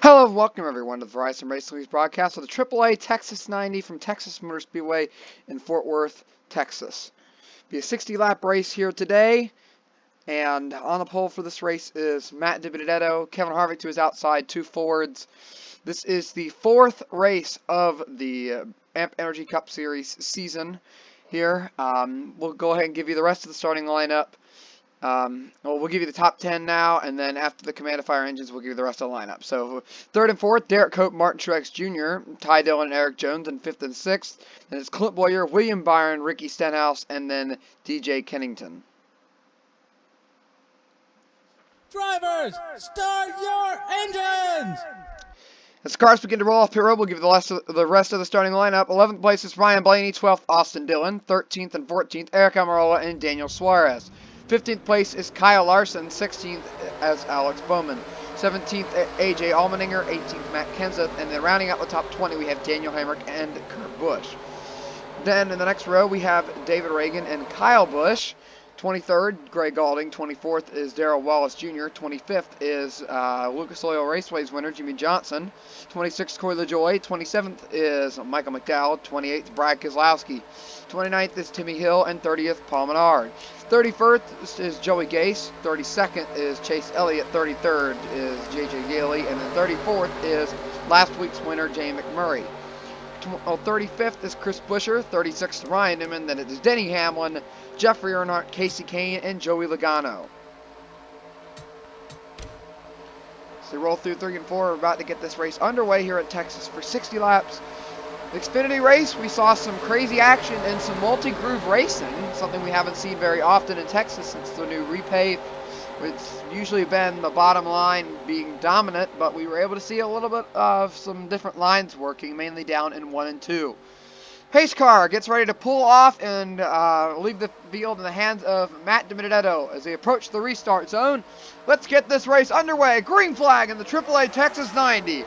Hello and welcome everyone to the Verizon Racing League's broadcast of the AAA Texas 90 from Texas Motor Speedway in Fort Worth, Texas. Be a 60-lap race here today, and on the pole for this race is Matt DiBenedetto, Kevin Harvick to his outside, two forwards. This is the fourth race of the AMP Energy Cup Series season here. We'll go ahead and give you the rest of the starting lineup. We'll give you the top 10 now, and then after the Command of Fire Engines, we'll give you the rest of the lineup. So, third and fourth, Derek Cope, Martin Truex Jr., Ty Dillon, and Eric Jones, and fifth and sixth. Then it's Clint Boyer, William Byron, Ricky Stenhouse, and then DJ Kennington. Drivers, start your engines! As cars begin to roll off pit road, we'll give you the rest of the starting lineup. 11th place is Ryan Blaney, 12th Austin Dillon, 13th and 14th Eric Almirola and Daniel Suarez. 15th place is Kyle Larson, 16th as Alex Bowman, 17th AJ Allmendinger, 18th Matt Kenseth, and then rounding out the top 20 we have Daniel Hemrick and Kurt Busch. Then in the next row we have David Reagan and Kyle Busch. 23rd, Greg Galding. 24th is Darrell Wallace Jr. 25th is Lucas Oil Raceway's winner, Jimmy Johnson. 26th, Corey LaJoie. 27th is Michael McDowell. 28th, Brad Keselowski. 29th is Timmy Hill. And 30th, Paul Menard. 31st is Joey Gase. 32nd is Chase Elliott. 33rd is JJ Gailey. And then 34th is last week's winner, Jay McMurray. 35th is Chris Buescher, 36th Ryan Newman, then it is Denny Hamlin, Jeffrey Earnhardt, Casey Kane, and Joey Logano. So roll through 3 and 4, we're about to get this race underway here at Texas for 60 laps. The Xfinity race, we saw some crazy action and some multi-groove racing, something we haven't seen very often in Texas since the new repave. It's usually been the bottom line being dominant, but we were able to see a little bit of some different lines working, mainly down in 1 and 2. Pace car gets ready to pull off and leave the field in the hands of Matt DiBenedetto as they approach the restart zone. Let's get this race underway. Green flag in the AAA Texas 90.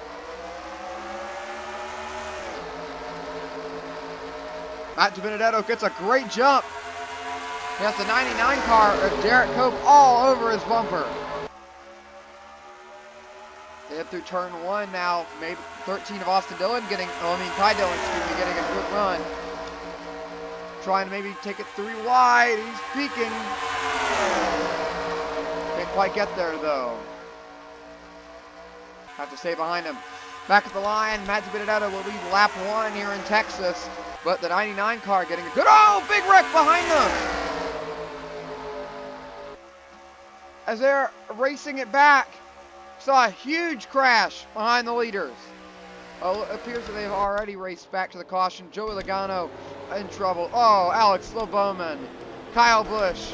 Matt DiBenedetto gets a great jump. He has the 99 car of Derek Cope all over his bumper. They head through turn 1 now. Maybe 13 of Austin Dillon Ty Dillon, getting a good run. Trying to maybe take it 3 wide. He's peaking. Can't quite get there though. Have to stay behind him. Back at the line, Matt DiBenedetto will lead lap 1 here in Texas. But the 99 car getting a good, big wreck behind them. As they're racing it back, saw a huge crash behind the leaders. It appears that they've already raced back to the caution. Joey Logano in trouble. Alex Bowman, Kyle Busch,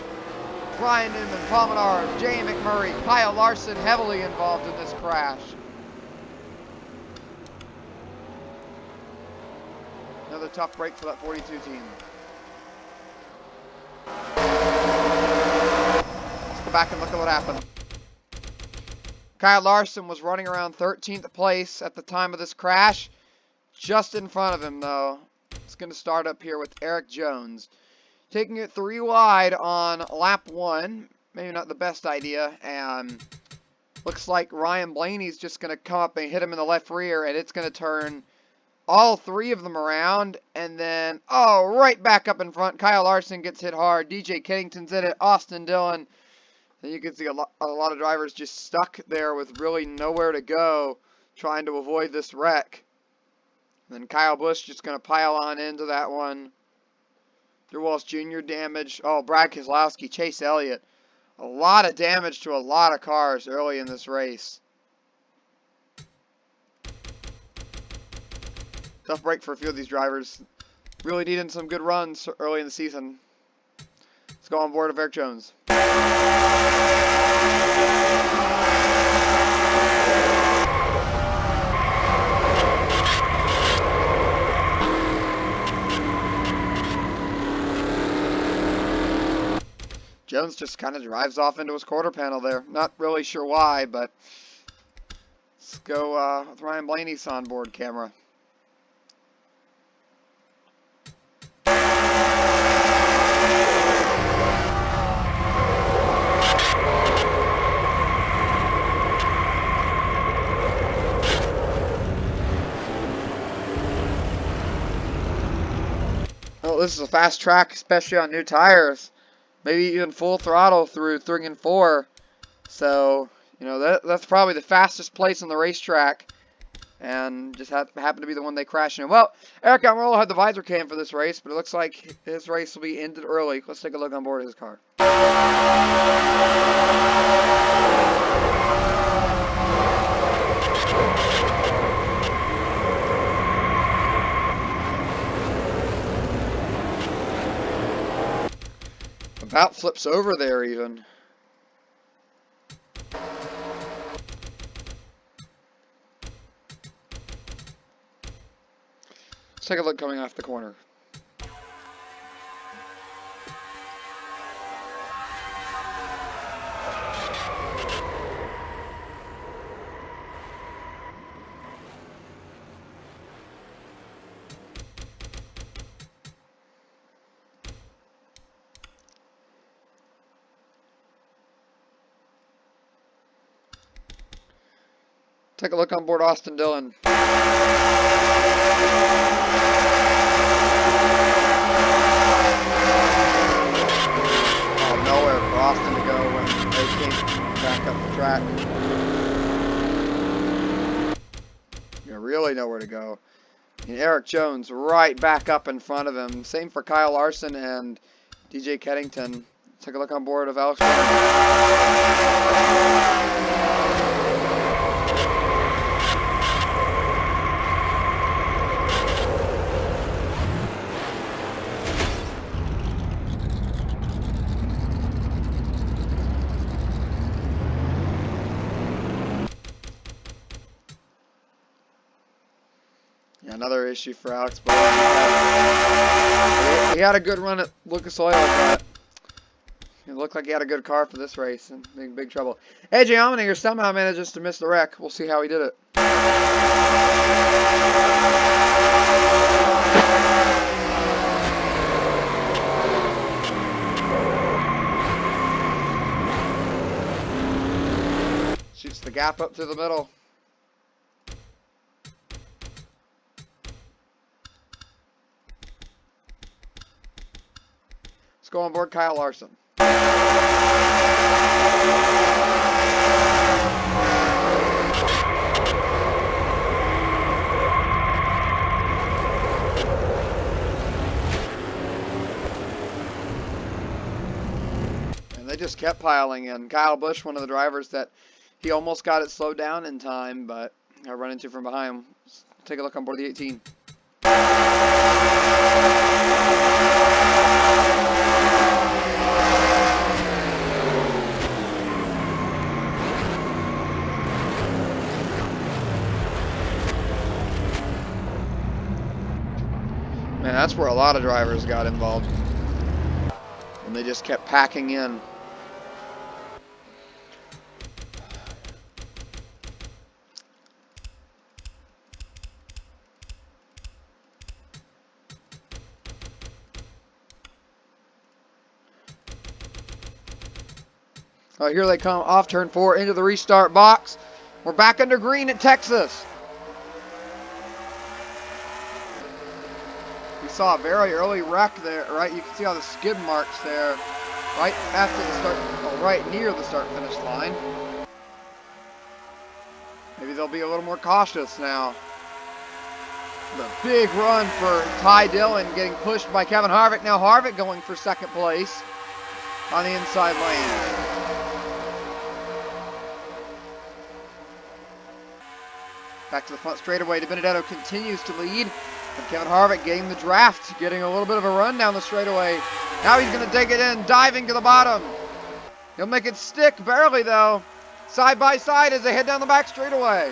Ryan Newman, Paul Menard, Jay McMurray, Kyle Larson heavily involved in this crash. Another tough break for that 42 team. Back and look at what happened. Kyle Larson was running around 13th place at the time of this crash. Just in front of him though. It's going to start up here with Eric Jones. Taking it 3 wide on lap 1. Maybe not the best idea. And looks like Ryan Blaney's just going to come up and hit him in the left rear. And it's going to turn all 3 of them around. And then, right back up in front. Kyle Larson gets hit hard. DJ Kennington's in it. Austin Dillon. And you can see a lot of drivers just stuck there with really nowhere to go, trying to avoid this wreck. And then Kyle Busch just going to pile on into that one. Drew Walsh Jr. damage. Brad Keselowski, Chase Elliott. A lot of damage to a lot of cars early in this race. Tough break for a few of these drivers. Really needing some good runs early in the season. Let's go on board of Eric Jones. Jones just kind of drives off into his quarter panel there. Not really sure why, but let's go with Ryan Blaney's onboard camera. this is a fast track, especially on new tires. Maybe even full throttle through 3 and 4. So, you know, that's probably the fastest place on the racetrack. And just happened to be the one they crashed in. Well, Eric Almirola had the visor cam for this race, but it looks like his race will be ended early. Let's take a look on board his car. About flips over there even. Let's take a look coming off the corner. Take a look on board Austin Dillon. Nowhere for Austin to go when they came back up the track. You really nowhere to go. And Eric Jones right back up in front of him. Same for Kyle Larson and DJ Keddington. Take a look on board of Alex. Another issue for Alex Bowen. He had a good run at Lucas Oil, but it looked like he had a good car for this race and in big trouble. AJ Allmendinger somehow manages to miss the wreck. We'll see how he did it. Shoots the gap up through the middle. Go on board Kyle Larson. And they just kept piling in. Kyle Busch, one of the drivers that he almost got it slowed down in time, but I run into from behind him. Let's take a look on board the 18. Man, that's where a lot of drivers got involved. And they just kept packing in. Oh, here they come off turn 4 into the restart box. We're back under green at Texas. Saw a very early wreck there, right? You can see all the skid marks there, right after the start, well, right near the start-finish line. Maybe they'll be a little more cautious now. The big run for Ty Dillon, getting pushed by Kevin Harvick. Now Harvick going for second place on the inside lane. Back to the front straightaway. DiBenedetto continues to lead. And Kevin Harvick getting the draft, getting a little bit of a run down the straightaway. Now he's going to take it in, diving to the bottom. He'll make it stick, barely though. Side by side as they head down the back straightaway.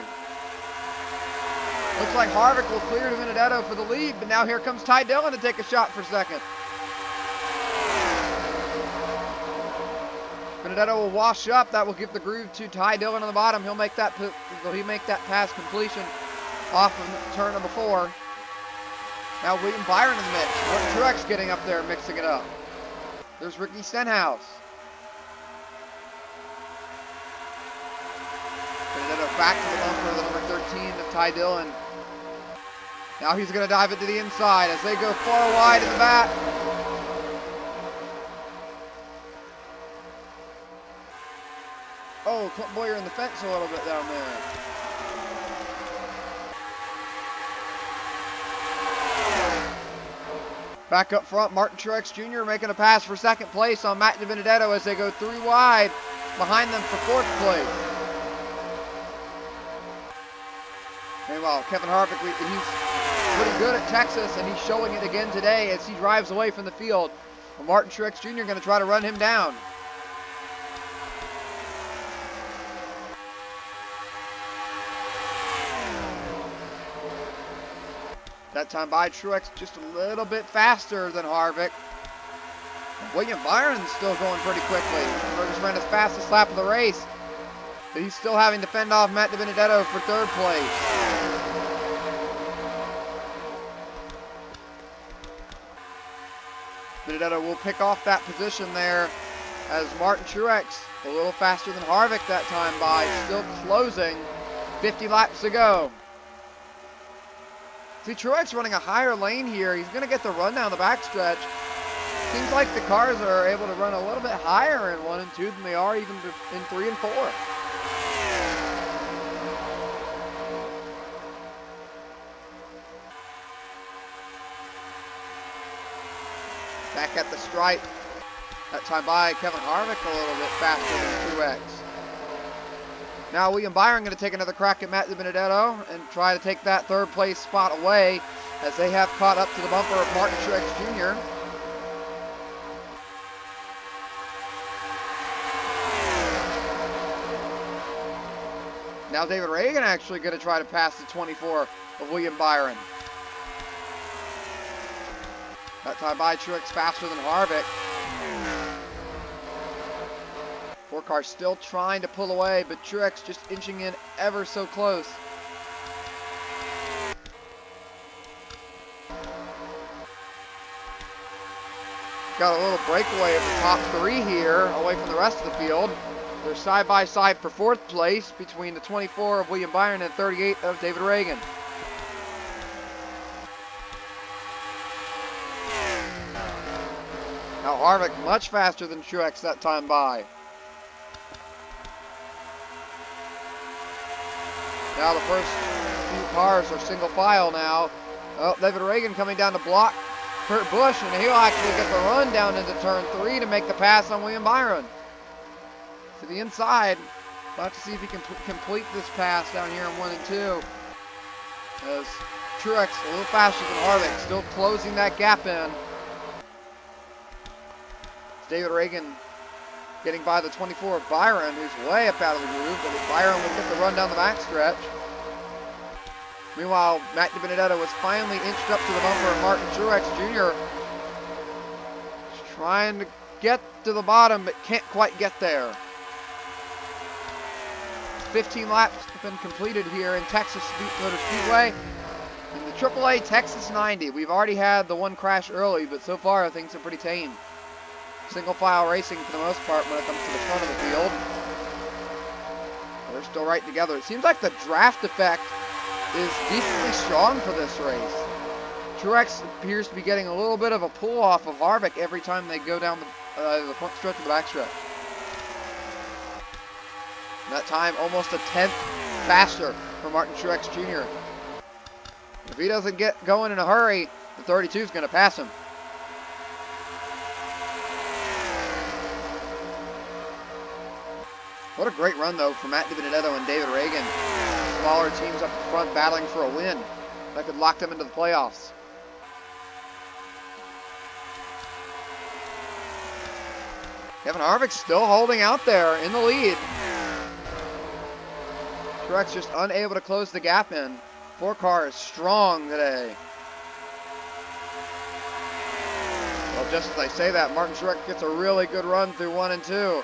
Looks like Harvick will clear DiBenedetto for the lead, but now here comes Ty Dillon to take a shot for second. Benedetto will wash up. That will give the groove to Ty Dillon on the bottom. He'll make that pass completion off of turn number 4. Now William Byron in the mix. Truex getting up there, mixing it up. There's Ricky Stenhouse. Benedetto back to the bumper, the number 13 of Ty Dillon. Now he's going to dive it to the inside as they go far wide in the back. Oh, Clint Boyer in the fence a little bit down there. Back up front, Martin Truex Jr. making a pass for second place on Matt DiBenedetto as they go 3 wide behind them for fourth place. Meanwhile, Kevin Harvick, he's pretty good at Texas, and he's showing it again today as he drives away from the field. Well, Martin Truex Jr. going to try to run him down. That time by Truex just a little bit faster than Harvick. William Byron's still going pretty quickly. Just ran his fastest lap of the race. But he's still having to fend off Matt DiBenedetto for third place. DiBenedetto will pick off that position there as Martin Truex, a little faster than Harvick that time by, still closing 50 laps to go. See, Truex running a higher lane here. He's going to get the run down the backstretch. Seems like the cars are able to run a little bit higher in 1 and 2 than they are even in 3 and 4. Back at the stripe. That time by Kevin Harvick a little bit faster than Truex. Now William Byron going to take another crack at Matt DiBenedetto and try to take that third place spot away as they have caught up to the bumper of Martin Truex Jr. Now David Reagan actually going to try to pass the 24 of William Byron. That time by Truex faster than Harvick. 4 cars still trying to pull away, but Truex just inching in ever so close. Got a little breakaway of the top 3 here, away from the rest of the field. They're side by side for fourth place between the 24 of William Byron and 38 of David Reagan. Now Harvick much faster than Truex that time by. Now the first few cars are single file now. Oh, David Reagan coming down to block Kurt Busch, and he'll actually get the run down into turn 3 to make the pass on William Byron. To the inside. We'll have to see if he can complete this pass down here in 1 and 2. As Truex a little faster than Harvick, still closing that gap in. David Reagan getting by the 24 of Byron, who's way up out of the groove, but Byron will get the run down the backstretch. Meanwhile, Matt DiBenedetto was finally inched up to the bumper of Martin Truex Jr. He's trying to get to the bottom, but can't quite get there. 15 laps have been completed here in Texas Motor Speedway. In the AAA Texas 90, we've already had the one crash early, but so far things are pretty tame. Single file racing for the most part when it comes to the front of the field. They're still right together. It seems like the draft effect is decently strong for this race. Truex appears to be getting a little bit of a pull off of Harvick every time they go down the front stretch of the back stretch. And that time almost a tenth faster for Martin Truex Jr. If he doesn't get going in a hurry, the 32 is going to pass him. What a great run, though, for Matt DiBenedetto and David Reagan. Smaller teams up front battling for a win that could lock them into the playoffs. Kevin Harvick still holding out there in the lead. Truex just unable to close the gap in. 4 cars strong today. Well, just as I say that, Martin Truex gets a really good run through 1 and 2.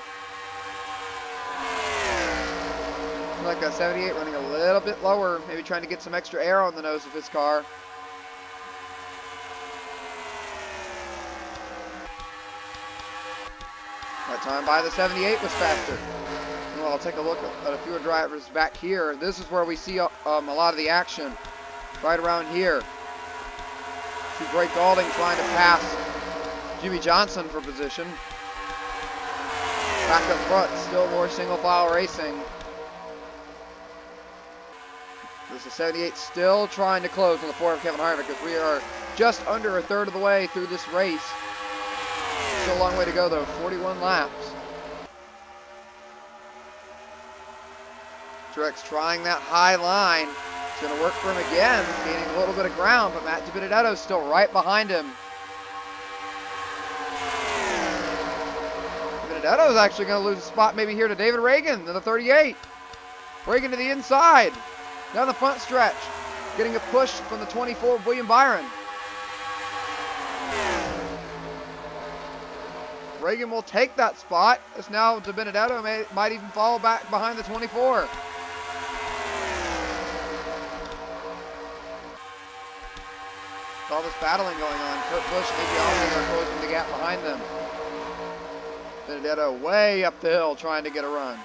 Like a 78 running a little bit lower, maybe trying to get some extra air on the nose of his car. That time by the 78 was faster. Well, I'll take a look at a few drivers back here. This is where we see a lot of the action, right around here. See Greg Gaulding trying to pass Jimmy Johnson for position. Back up front, still more single file racing. This is 78 still trying to close on the 4 of Kevin Harvick as we are just under a third of the way through this race. Still a long way to go though, 41 laps. Truex trying that high line. It's going to work for him again, gaining a little bit of ground, but Matt DiBenedetto's still right behind him. DiBenedetto's actually going to lose a spot maybe here to David Reagan in the 38. Reagan to the inside, down the front stretch, getting a push from the 24 of William Byron. Reagan will take that spot, as now DiBenedetto might even fall back behind the 24. All this battling going on. Kurt Busch and AJ Allmendinger are closing the gap behind them. Benedetto way up the hill trying to get a run.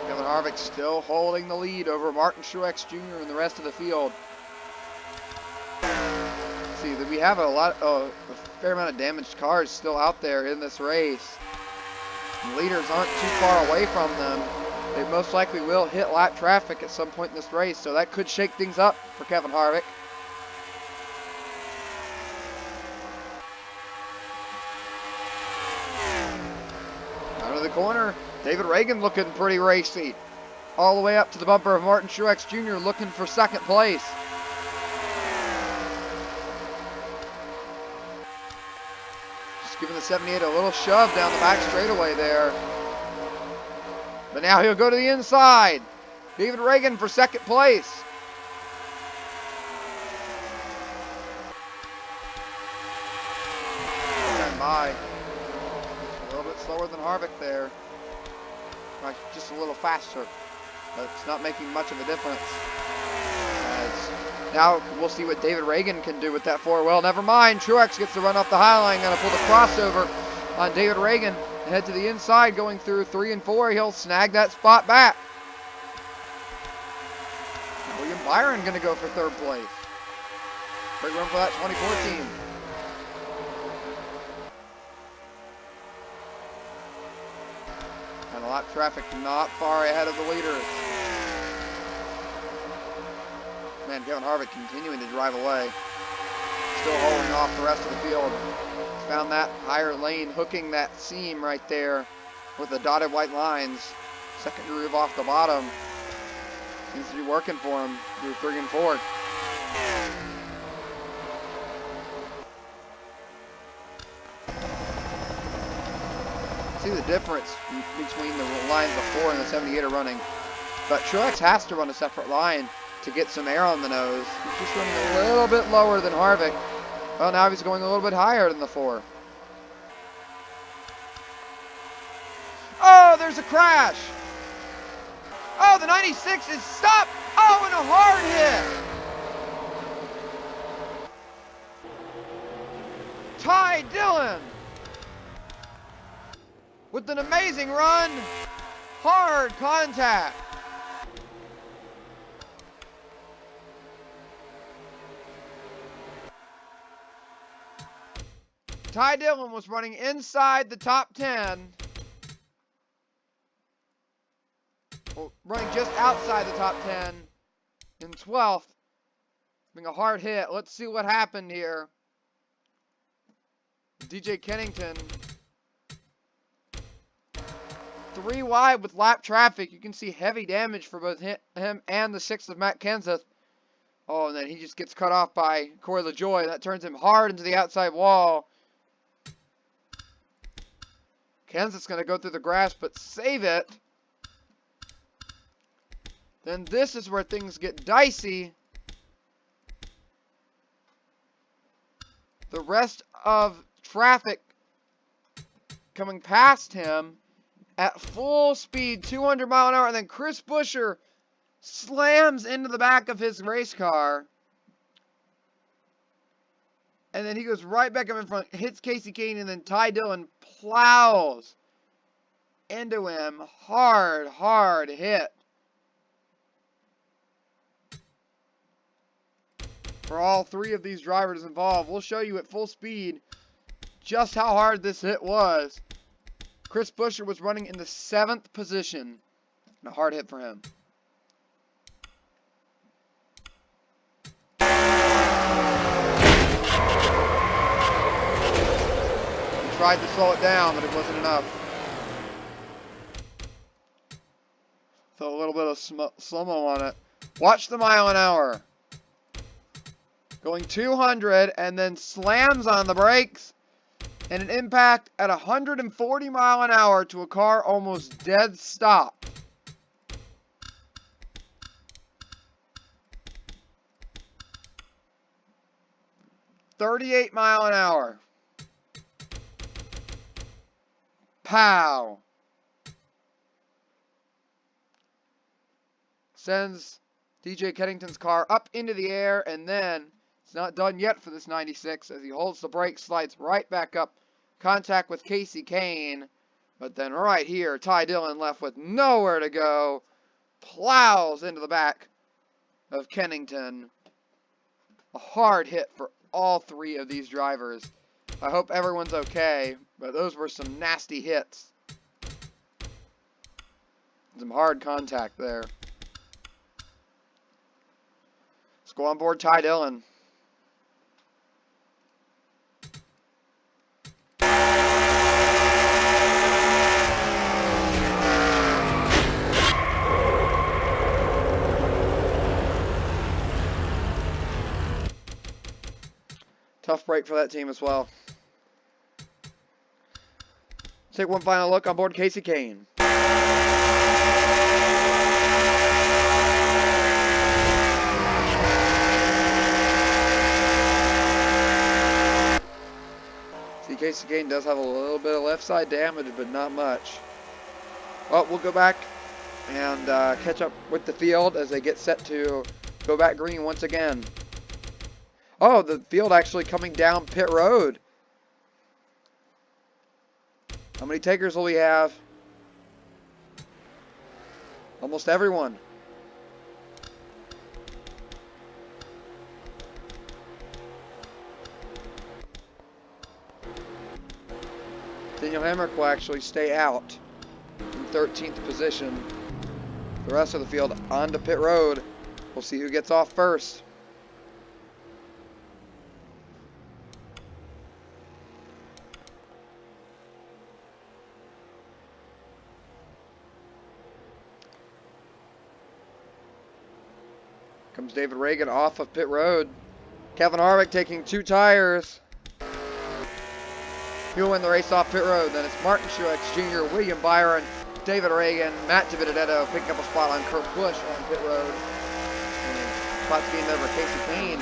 Kevin Harvick still holding the lead over Martin Truex Jr. and the rest of the field. See, we have a fair amount of damaged cars still out there in this race. The leaders aren't too far away from them. They most likely will hit lap traffic at some point in this race, so that could shake things up for Kevin Harvick. Out of the corner, David Reagan looking pretty racy. All the way up to the bumper of Martin Truex Jr. looking for second place. Giving the 78 a little shove down the back straightaway there. But now he'll go to the inside. David Reagan for second place. Stand by. A little bit slower than Harvick there. Just a little faster. But it's not making much of a difference. Now we'll see what David Reagan can do with that 4. Well, never mind. Truex gets to run off the high line. Going to pull the crossover on David Reagan. Head to the inside, going through 3 and 4. He'll snag that spot back. William Byron going to go for 3rd place. Big run for that 2014. And the lap traffic not far ahead of the leaders. Man, Kevin Harvick continuing to drive away. Still holding off the rest of the field. Found that higher lane, hooking that seam right there with the dotted white lines. Second groove off the bottom. Seems to be working for him through 3 and 4. See the difference between the lines the 4 and the 78 are running. But Truex has to run a separate line to get some air on the nose. He's just running a little bit lower than Harvick. Well, now he's going a little bit higher than the 4. Oh, there's a crash. Oh, the 96 is stopped. Oh, and a hard hit. Ty Dillon with an amazing run. Hard contact. Ty Dillon was running inside the top 10. Well, running just outside the top 10 in 12th. Being a hard hit. Let's see what happened here. DJ Kennington. 3 wide with lap traffic. You can see heavy damage for both him and the 6th of Matt Kenseth. Oh, and then he just gets cut off by Corey LaJoie. That turns him hard into the outside wall. Kenseth's going to go through the grass, but save it. Then this is where things get dicey. The rest of traffic coming past him at full speed, 200 mile an hour, and then Chris Buescher slams into the back of his race car. And then he goes right back up in front, hits Casey Kane, and then Ty Dillon plows into him. Hard hit. For all three of these drivers involved. We'll show you at full speed just how hard this hit was. Chris Buescher was running in the 7th position. And a hard hit for him. He tried to slow it down, but it wasn't enough. Throw a little bit of slow-mo on it. Watch the mile an hour. Going 200 and then slams on the brakes. And an impact at 140 mile an hour to a car almost dead stop. .38 mile an hour. Pow. Sends DJ Kennington's car up into the air, and then it's not done yet for this 96 as he holds the brake, slides right back up. Contact with Casey Kane. But then right here, Ty Dillon left with nowhere to go. Plows into the back of Kennington. A hard hit for all three of these drivers. I hope everyone's okay, but those were some nasty hits. Some hard contact there. Let's go on board Ty Dillon. Tough break for that team as well. Take one final look on board Casey Kane. See, Casey Kane does have a little bit of left side damage, but not much. Well, we'll go back and catch up with the field as they get set to go back green once again. Oh, the field actually coming down pit road. How many takers will we have? Almost everyone. Daniel Hemrick will actually stay out in 13th position. The rest of the field onto pit road. We'll see who gets off first. Comes David Reagan off of pit road. Kevin Harvick taking 2 tires. He'll win the race off pit road. Then it's Martin Truex Jr., William Byron, David Reagan, Matt DiBenedetto picking up a spot on Kurt Busch on pit road. And spots being there for Casey Kane.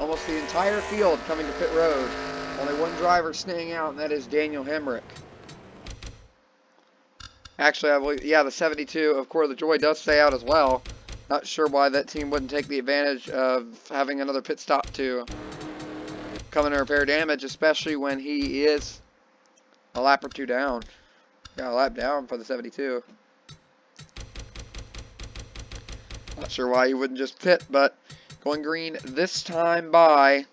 Almost the entire field coming to pit road. Only one driver staying out, and that is Daniel Hemrick. Actually, I believe, yeah, the 72 of Core of the Joy does stay out as well. Not sure why that team wouldn't take the advantage of having another pit stop to come in and repair damage, especially when he is a lap or 2 down. Yeah, a lap down for the 72. Not sure why he wouldn't just pit, but going green this time by.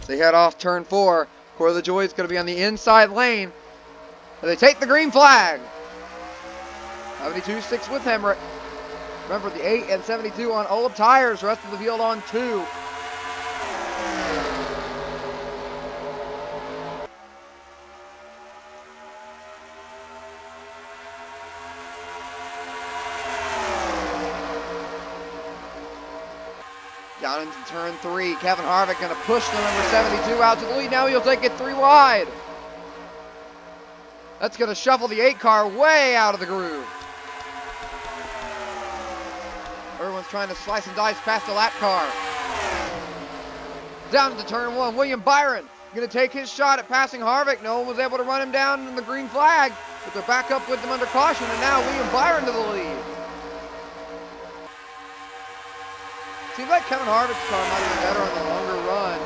As they head off turn 4, Core of the Joy is going to be on the inside lane. They take the green flag. 72-6 with Hemrick. Remember, the 8 and 72 on Olip tires. Rest of the field on 2. Down into turn 3. Kevin Harvick going to push the number 72 out to the lead. Now he'll take it 3 wide. That's going to shuffle the 8 car way out of the groove. Everyone's trying to slice and dice past the lap car. Down to turn 1. William Byron going to take his shot at passing Harvick. No one was able to run him down in the green flag, but they're back up with him under caution, and now William Byron to the lead. Seems like Kevin Harvick's car might have been better on the longer run,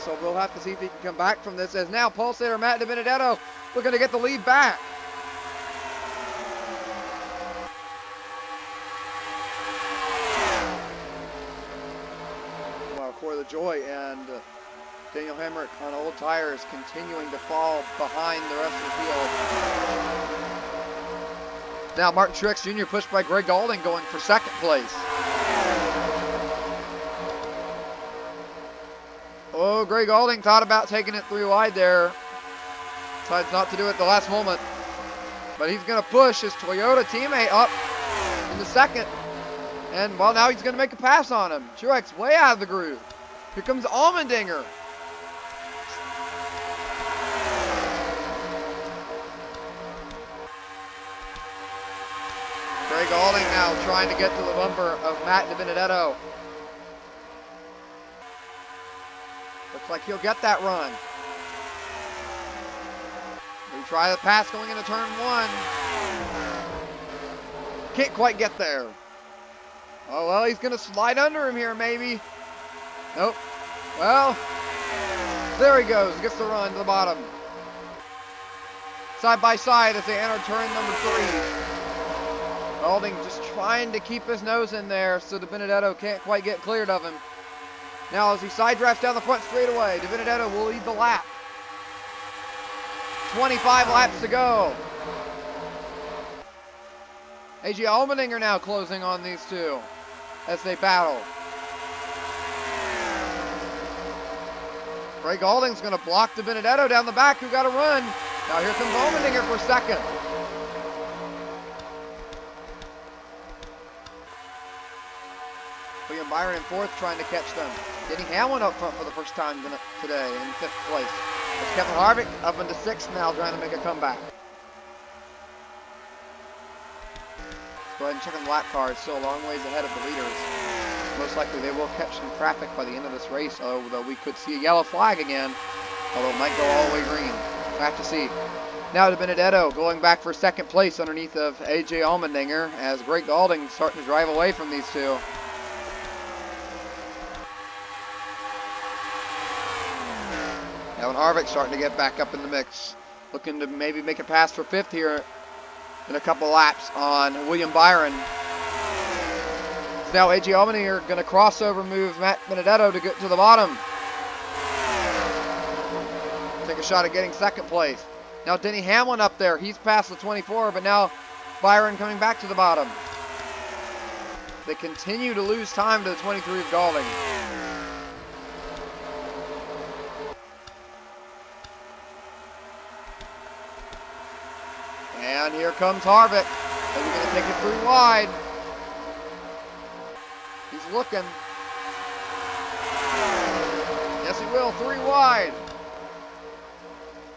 so we'll have to see if he can come back from this, as now Pulsator Matt DiBenedetto looking to get the lead back. Well, Core the Joy and Daniel Hemrick on old tires continuing to fall behind the rest of the field. Now Martin Truex Jr. pushed by Greg Gaulding going for second place. Oh, Greg Gaulding thought about taking it 3 wide there. Decides not to do it at the last moment. But he's going to push his Toyota teammate up in the second. And, well, now he's going to make a pass on him. Truex way out of the groove. Here comes Allmendinger. Greg Gaulding now trying to get to the bumper of Matt DiBenedetto. Looks like he'll get that run. We try the pass going into turn 1. Can't quite get there. Oh, well, he's going to slide under him here, maybe. Nope. Well, there he goes. Gets the run to the bottom. Side by side as they enter turn number 3. Gaulding just trying to keep his nose in there so DiBenedetto can't quite get cleared of him. Now as he side drafts down the front straightaway, DiBenedetto will lead the lap. 25 laps to go. A.J. Allmendinger now closing on these two as they battle. Greg Gaulding's going to block DiBenedetto down the back, who got a run. Now here comes Allmendinger for second. William Byron in fourth, trying to catch them. Denny Hamlin up front for the first time today in fifth place. It's Kevin Harvick up into sixth now, trying to make a comeback. Go ahead and check on the lap card. Still a long ways ahead of the leaders. Most likely they will catch some traffic by the end of this race, although we could see a yellow flag again, although it might go all the way green. We'll have to see. Now DiBenedetto going back for second place underneath of A.J. Allmendinger as Greg Gaulding starting to drive away from these two. Kevin Harvick starting to get back up in the mix. Looking to maybe make a pass for fifth here in a couple laps on William Byron. Now A.J. Allmendinger going to crossover move Matt DiBenedetto to get to the bottom. Take a shot at getting second place. Now Denny Hamlin up there. He's past the 24, but now Byron coming back to the bottom. They continue to lose time to the 23 of Gaulding. And here comes Harvick. Is he going to take it 3 wide? He's looking. Yes, he will. 3 wide.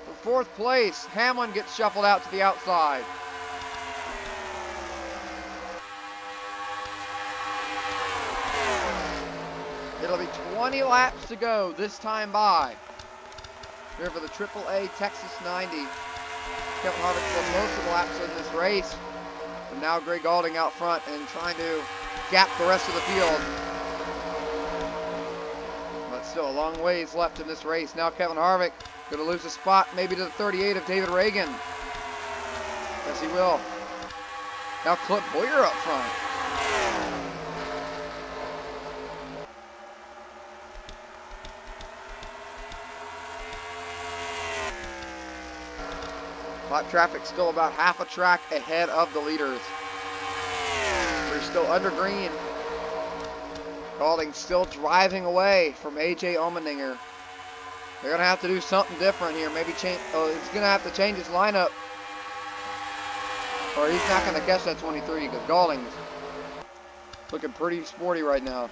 For fourth place, Hamlin gets shuffled out to the outside. It'll be 20 laps to go this time by. Here for the AAA Texas 90. Kevin Harvick for most of the laps in this race. And now Greg Gaulding out front and trying to gap the rest of the field. But still a long ways left in this race. Now Kevin Harvick going to lose a spot maybe to the 38 of David Reagan. Yes, he will. Now Clint Boyer up front. Lap traffic still about half a track ahead of the leaders. We're still under green. Gaulding still driving away from A.J. Allmendinger. They're going to have to do something different here. Maybe change. Oh, he's going to have to change his lineup. Or he's not going to catch that 23 because Gaulding's looking pretty sporty right now.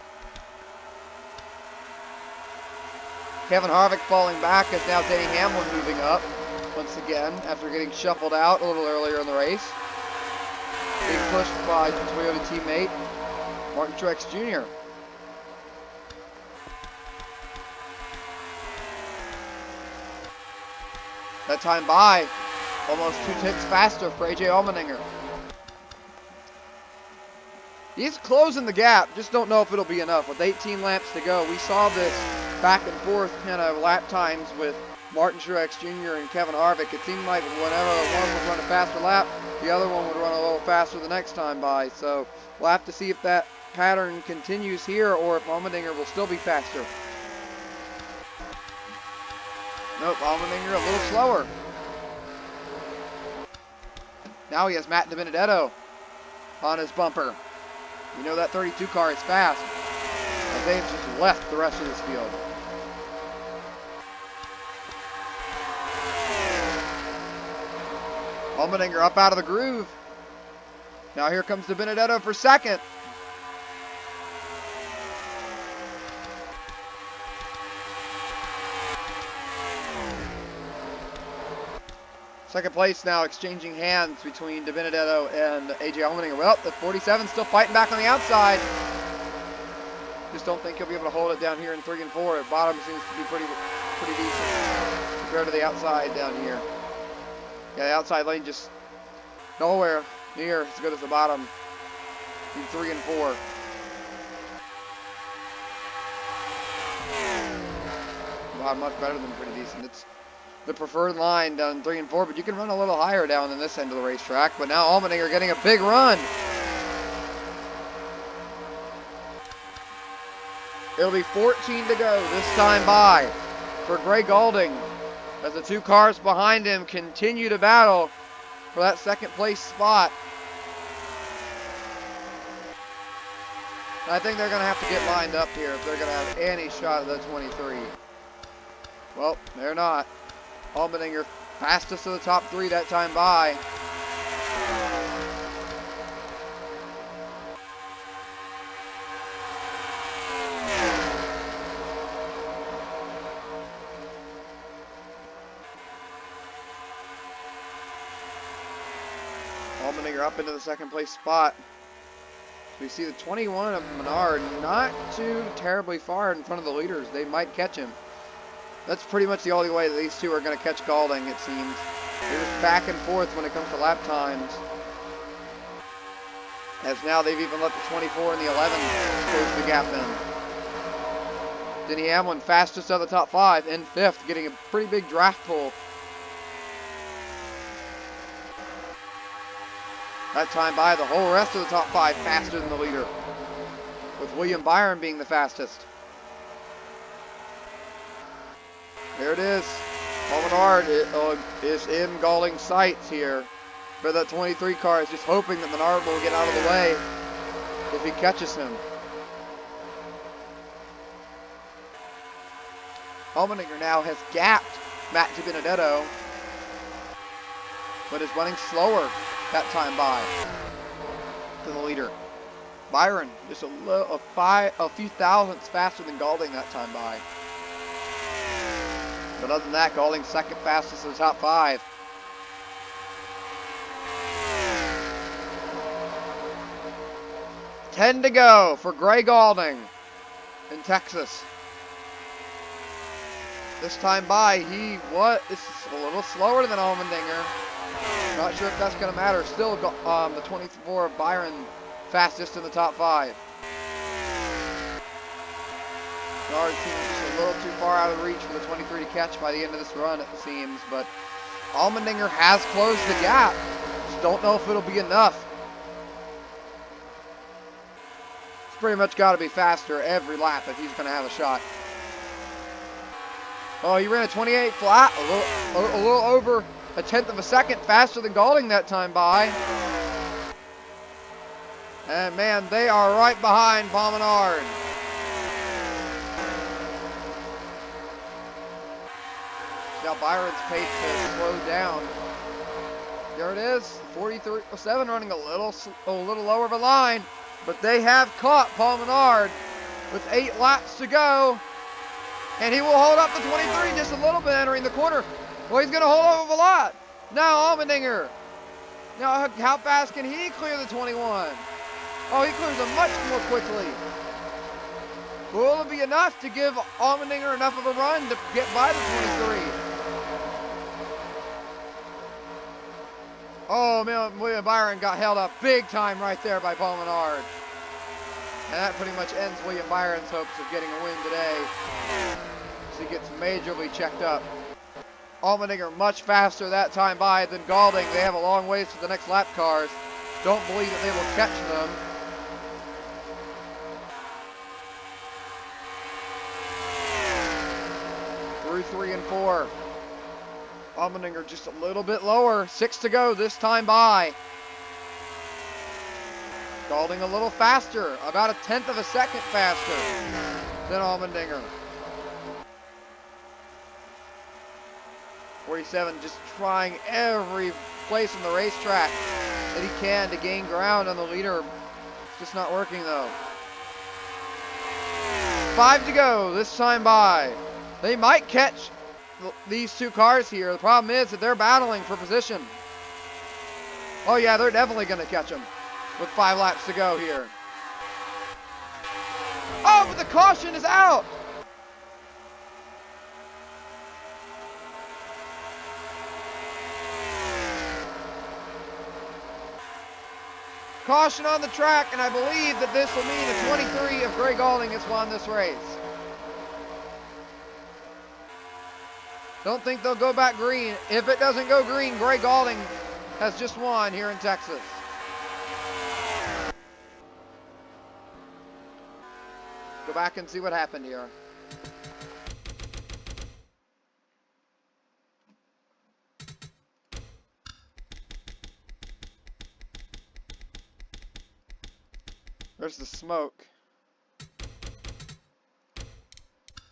Kevin Harvick falling back as now Denny Hamlin moving up. Once again, after getting shuffled out a little earlier in the race. Being pushed by Toyota teammate Martin Truex Jr. That time by almost 2 ticks faster for A.J. Allmendinger. He's closing the gap, just don't know if it'll be enough. With 18 laps to go, we saw this back and forth kind of lap times with Martin Truex Jr. and Kevin Harvick. It seemed like whenever one would run a faster lap, the other one would run a little faster the next time by. So we'll have to see if that pattern continues here or if Allmendinger will still be faster. Nope, Allmendinger a little slower. Now he has Matt DiBenedetto on his bumper. You know that 32 car is fast, but they've just left the rest of this field. Allmendinger up out of the groove. Now here comes DiBenedetto for second. Second place now exchanging hands between DiBenedetto and AJ Allmendinger. Well, the 47 still fighting back on the outside. Just don't think he'll be able to hold it down here in 3 and 4. The bottom seems to be pretty decent compared to the outside down here. Yeah, the outside lane just nowhere near as good as the bottom in 3 and 4. Bottom much better than pretty decent. It's the preferred line down 3 and 4, but you can run a little higher down than this end of the racetrack. But now Allmendinger getting a big run. It'll be 14 to go this time by for Gray Gaulding as the 2 cars behind him continue to battle for that second place spot. I think they're going to have to get lined up here if they're going to have any shot at the 23. Well, they're not. Allmendinger fastest of the top 3 that time by. Allmendinger up into the second place spot. We see the 21 of Menard not too terribly far in front of the leaders. They might catch him. That's pretty much the only way that these two are going to catch Gaulding, it seems. They're just back and forth when it comes to lap times. As now they've even let the 24 and the 11 close the gap in. Denny Hamlin fastest of the top 5 in 5th, getting a pretty big draft pull. That time by, the whole rest of the top 5 faster than the leader, with William Byron being the fastest. There it is. Paul Menard is in Gaulding's sights here. But that 23 car is just hoping that Menard will get out of the way if he catches him. Allmendinger now has gapped Matt DiBenedetto, but is running slower that time by than the leader. Byron just a few thousandths faster than Gaulding that time by. But other than that, Gaulding's second fastest in the top 5. $10 to go for Gray Gaulding in Texas. This time by, this is a little slower than Allmendinger. Not sure if that's going to matter. Still, the 24 of Byron fastest in the top 5. Menard seems just a little too far out of reach for the 23 to catch by the end of this run, it seems. But Allmendinger has closed the gap. Just don't know if it'll be enough. It's pretty much got to be faster every lap if he's going to have a shot. Oh, he ran a 28 flat, a little over a tenth of a second faster than Gaulding that time by. And man, they are right behind Paul Menard. Now Byron's pace has slowed down. There it is, 43.07 running a little lower of a line, but they have caught Paul Menard with 8 laps to go. And he will hold up the 23 just a little bit entering the corner. Well, he's going to hold up a lot. Now Allmendinger. Now how fast can he clear the 21? Oh, he clears it much more quickly. Will it be enough to give Allmendinger enough of a run to get by the 23? Oh, man, William Byron got held up big time right there by Paul Menard. And that pretty much ends William Byron's hopes of getting a win today, as he gets majorly checked up. Allmendinger much faster that time by than Gaulding. They have a long ways to the next lap cars. Don't believe that they will catch them. Through 3 and 4. Allmendinger just a little bit lower. 6 to go this time by. Gaulding a little faster, about 1/10 of a second faster than Allmendinger. 47 just trying every place on the racetrack that he can to gain ground on the leader. It's just not working though. 5 to go this time by. They might catch these two cars here. The problem is that they're battling for position. Oh yeah, they're definitely going to catch them with 5 laps to go here. Oh, but the caution is out. Caution on the track, and I believe that this will mean a 23 of Gray Gaulding has won this race. Don't think they'll go back green. If it doesn't go green, Gray Gaulding has just won here in Texas. Go back and see what happened here. There's the smoke.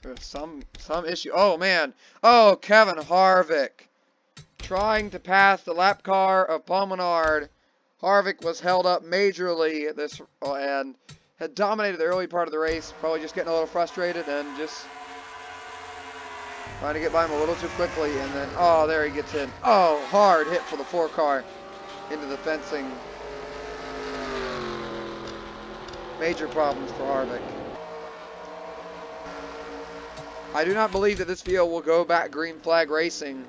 There's some issue. Oh man. Oh, Kevin Harvick trying to pass the lap car of Paul Menard. Harvick was held up majorly at this and had dominated the early part of the race. Probably just getting a little frustrated and just trying to get by him a little too quickly. And then, oh, there he gets in. Oh, hard hit for the 4 car into the fencing. Major problems for Harvick. I do not believe that this field will go back green flag racing.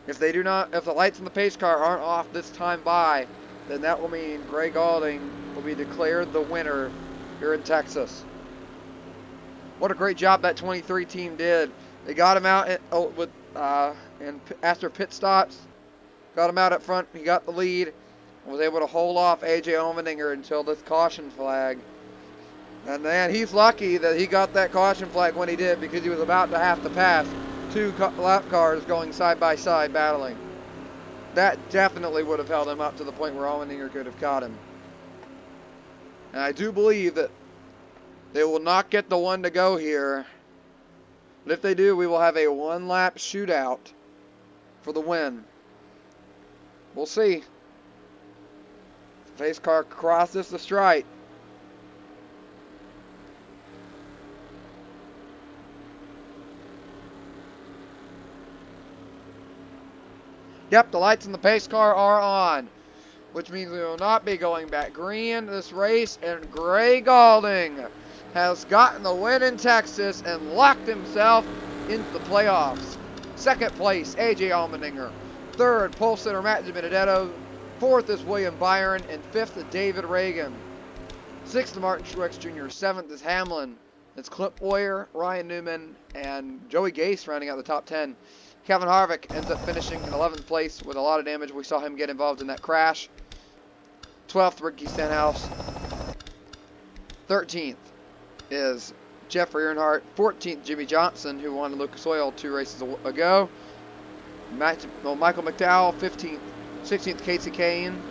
If they do not, if the lights on the pace car aren't off this time by, then that will mean Gray Gaulding will be declared the winner here in Texas. What a great job that 23 team did. They got him out and after pit stops, got him out up front. He got the lead and was able to hold off AJ Allmendinger until this caution flag. And man, he's lucky that he got that caution flag when he did, because he was about to have to pass 2 lap cars going side by side battling. That definitely would have held him up to the point where Allmendinger could have caught him. And I do believe that they will not get the 1 to go here. But if they do, we will have a 1-lap shootout for the win. We'll see. The pace car crosses the stripe. Yep, the lights in the pace car are on, which means we will not be going back green this race, and Gray Gaulding has gotten the win in Texas and locked himself into the playoffs. 2nd place, AJ Allmendinger. 3rd, pole sitter Matt DiBenedetto. 4th is William Byron, and 5th is David Reagan. 6th, Martin Truex Jr. 7th is Hamlin. It's Clip Boyer, Ryan Newman, and Joey Gase rounding out the top 10. Kevin Harvick ends up finishing in 11th place with a lot of damage. We saw him get involved in that crash. 12th, Ricky Stenhouse. 13th is Jeffrey Earnhardt. 14th, Jimmy Johnson, who won Lucas Oil 2 races ago. Michael McDowell, 15th. 16th, Casey Kane.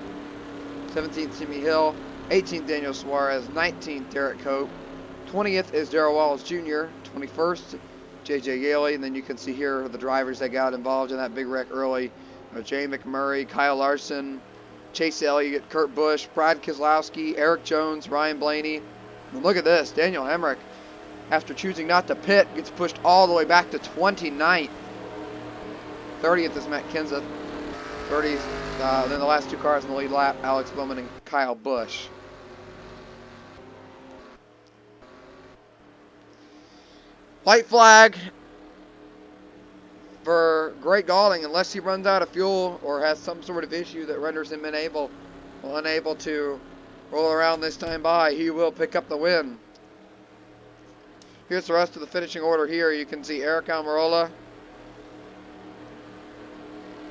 17th, Jimmy Hill. 18th, Daniel Suarez. 19th, Derek Cope. 20th is Darrell Wallace Jr. 21st, J.J. Yaley, and then you can see here the drivers that got involved in that big wreck early. Jay McMurray, Kyle Larson, Chase Elliott, Kurt Busch, Brad Keselowski, Eric Jones, Ryan Blaney. And look at this, Daniel Hemrick, after choosing not to pit, gets pushed all the way back to 29th. 30th is Matt Kenseth. 30th, then the last 2 cars in the lead lap, Alex Bowman and Kyle Busch. White flag for Gray Gaulding unless he runs out of fuel or has some sort of issue that renders him unable to roll around this time by. He will pick up the win. Here's the rest of the finishing order here. You can see Eric Almirola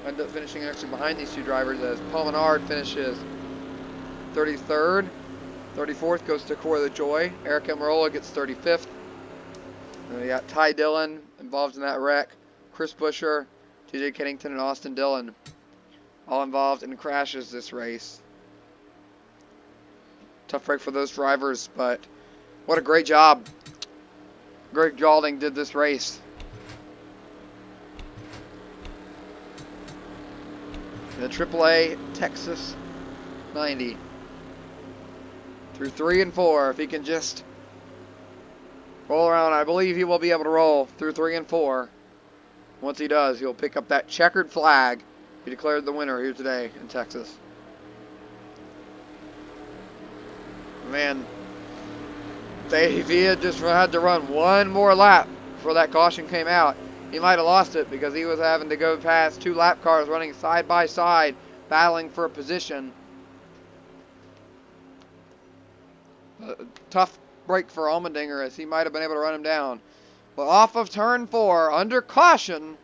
ended up finishing actually behind these two drivers as Paul Menard finishes 33rd. 34th goes to Core the Joy. Eric Almirola gets 35th. And we got Ty Dillon involved in that wreck. Chris Buescher, TJ Kennington, and Austin Dillon all involved in crashes this race. Tough break for those drivers, but what a great job Greg Galding did this race. The AAA Texas 90. Through 3 and 4, if he can just roll around, I believe he will be able to roll through 3 and 4. Once he does, he'll pick up that checkered flag. He declared the winner here today in Texas. Man, if he had just had to run one more lap before that caution came out, he might have lost it because he was having to go past 2 lap cars running side by side, battling for a position. Tough break for Allmendinger as he might have been able to run him down. But off of turn 4, under caution,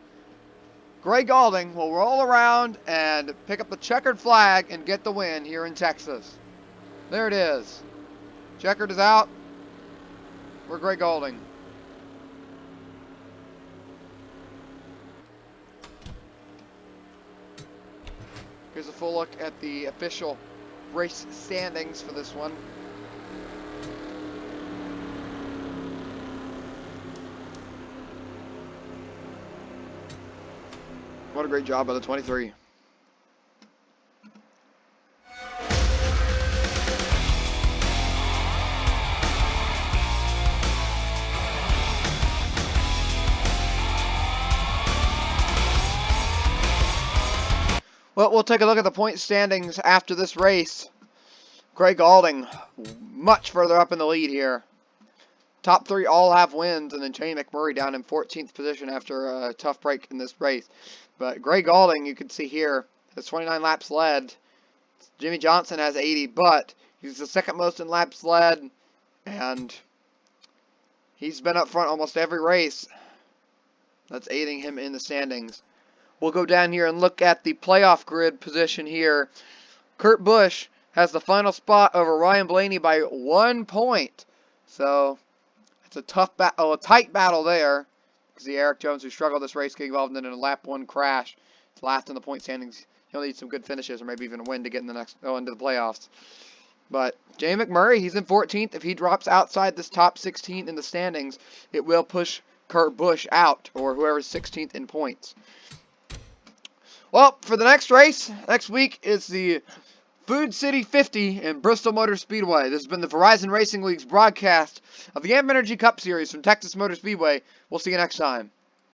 Greg Galding will roll around and pick up the checkered flag and get the win here in Texas. There it is. Checkered is out for Greg Galding. Here's a full look at the official race standings for this one. What a great job by the 23. Well, we'll take a look at the point standings after this race. Greg Galding much further up in the lead here. Top 3 all have wins, and then Jamie McMurray down in 14th position after a tough break in this race. But Greg Galding, you can see here, has 29 laps led. Jimmy Johnson has 80, but he's the second most in laps led, and he's been up front almost every race. That's aiding him in the standings. We'll go down here and look at the playoff grid position here. Kurt Busch has the final spot over Ryan Blaney by 1 point. So it's a tough battle, a tight battle there. Because the Eric Jones, who struggled this race, getting involved in a lap 1 crash. It's last in the point standings. He'll need some good finishes or maybe even a win to get in the into the playoffs. But Jamie McMurray, he's in 14th. If he drops outside this top 16 in the standings, it will push Kurt Busch out, or whoever's 16th in points. Well, for the next race, next week is the Food City 50 in Bristol Motor Speedway. This has been the Verizon Racing League's broadcast of the Amp Energy Cup Series from Texas Motor Speedway. We'll see you next time.